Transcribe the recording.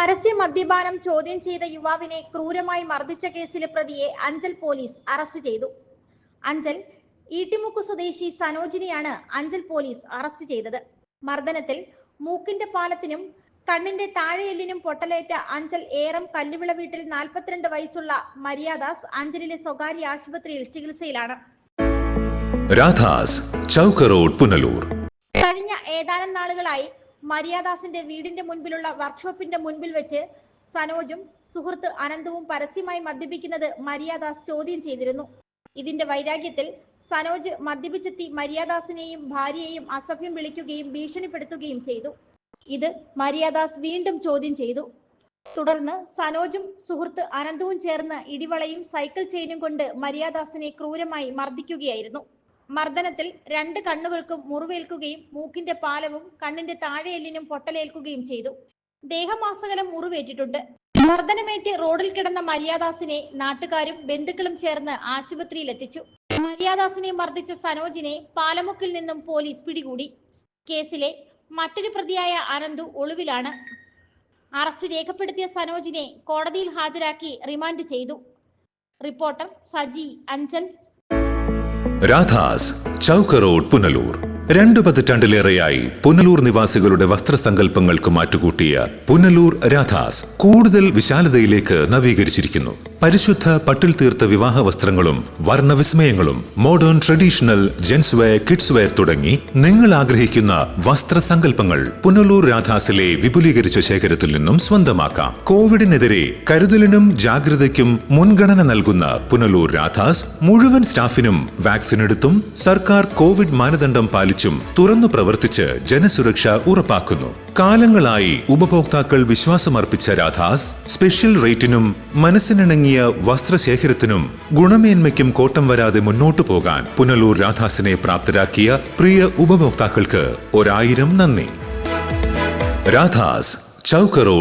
പരസ്യ മദ്യപാനം ചോദ്യം ചെയ്ത യുവാവിനെ ക്രൂരമായി മർദ്ദിച്ച കേസിലെ പ്രതിയെ അഞ്ചൽ പോലീസ് അറസ്റ്റ് ചെയ്തു. അഞ്ചൽ ഈട്ടിമുക്ക് സ്വദേശി സനോജിനെയാണ് അഞ്ചൽ പോലീസ് അറസ്റ്റ് ചെയ്തത്. മർദ്ദനത്തിൽ മൂക്കിന്റെ പാലത്തിനും കണ്ണിന്റെ താഴെയെല്ലിനും പൊട്ടലേറ്റ അഞ്ചൽ ഏറം കല്ലുവിള വീട്ടിൽ 42 വയസ്സുള്ള മരിയാദാസ് അഞ്ചലിലെ സ്വകാര്യ ആശുപത്രിയിൽ ചികിത്സയിലാണ്. രാധാസ് ചൗക്ക് റോഡ്, പുനലൂർ. കഴിഞ്ഞ ഏതാനും നാളുകളായി മരിയാദാസിന്റെ വീടിന്റെ മുൻപിലുള്ള വർക്ക്ഷോപ്പിന്റെ മുൻപിൽ വെച്ച് സനോജും സുഹൃത്ത് അനന്തവും പരസ്യമായി മദ്യപിക്കുന്നത് മരിയാദാസ് ചോദ്യം ചെയ്തിരുന്നു. ഇതിന്റെ വൈരാഗ്യത്തിൽ സനോജ് മദ്യപിച്ചെത്തി മരിയാദാസിനെയും ഭാര്യയെയും അസഭ്യം വിളിക്കുകയും ഭീഷണിപ്പെടുത്തുകയും ചെയ്തു. ഇത് മരിയാദാസ് വീണ്ടും ചോദ്യം ചെയ്തു. തുടർന്ന് സനോജും സുഹൃത്ത് അനന്തവും ചേർന്ന് ഇടിവളയും സൈക്കിൾ ചെയിനും കൊണ്ട് മരിയാദാസിനെ ക്രൂരമായി മർദ്ദിക്കുകയായിരുന്നു. മർദ്ദനത്തിൽ 2 കണ്ണുകൾക്കും മുറിവേൽക്കുകയും മൂക്കിന്റെ പാലവും കണ്ണിന്റെ താഴെയെല്ലിനും പൊട്ടലേൽക്കുകയും ചെയ്തു. ദേഹമാസകലം മുറിവേറ്റിട്ടുണ്ട്. മർദ്ദനമേറ്റ് റോഡിൽ കിടന്ന മരിയാദാസിനെ നാട്ടുകാരും ബന്ധുക്കളും ചേർന്ന് ആശുപത്രിയിൽ എത്തിച്ചു. മരിയാദാസിനെ മർദ്ദിച്ച സനോജിനെ പാലമുക്കിൽ നിന്നും പോലീസ് പിടികൂടി. കേസിലെ മറ്റൊരു പ്രതിയായ അനന്തു ഒളിവിലാണ്. അറസ്റ്റ് രേഖപ്പെടുത്തിയ സനോജിനെ കോടതിയിൽ ഹാജരാക്കി റിമാൻഡ് ചെയ്തു. റിപ്പോർട്ടർ സജി, അഞ്ചൽ. രാധാസ് ചൗക്ക് റോഡ്, പുനലൂർ. 2 പതിറ്റാണ്ടിലേറെയായി പുനലൂർ നിവാസികളുടെ വസ്ത്രസങ്കല്പങ്ങൾക്ക് മാറ്റുകൂട്ടിയ പുനലൂർ രാധാസ് കൂടുതൽ വിശാലതയിലേക്ക് നവീകരിച്ചിരിക്കുന്നു. പരിശുദ്ധ പട്ടിൽ തീർത്ത വിവാഹ വസ്ത്രങ്ങളും വർണ്ണവിസ്മയങ്ങളും modern traditional gents wear, kids wear തുടങ്ങി നിങ്ങൾ ആഗ്രഹിക്കുന്ന വസ്ത്രസങ്കല്പങ്ങൾ പുനലൂർ രാധാസിലെ വിപുലീകരിച്ച ശേഖരത്തിൽ നിന്നും സ്വന്തമാക്കാം. കോവിഡിനെതിരെ കരുതലിനും ജാഗ്രതയ്ക്കും മുൻഗണന നൽകുന്ന പുനലൂർ രാധാസ് മുഴുവൻ സ്റ്റാഫിനും വാക്സിൻ എടുത്തും സർക്കാർ കോവിഡ് മാനദണ്ഡം പാലിച്ചും തുറന്നു പ്രവർത്തിച്ച് ജനസുരക്ഷ ഉറപ്പാക്കുന്നു. കാലങ്ങളായി ഉപഭോക്താക്കൾ വിശ്വാസമർപ്പിച്ച രാധാസ് സ്പെഷ്യൽ റേറ്റിനും മനസ്സിനിണങ്ങിയ വസ്ത്രശേഖരത്തിനും ഗുണമേന്മയ്ക്കും കോട്ടം വരാതെ മുന്നോട്ടു പോകാൻ പുനലൂർ രാധാസിനെ പ്രാപ്തരാക്കിയ പ്രിയ ഉപഭോക്താക്കൾക്ക് 1000 നന്ദി. രാധാസ് ചൗക്ക് റോഡ്.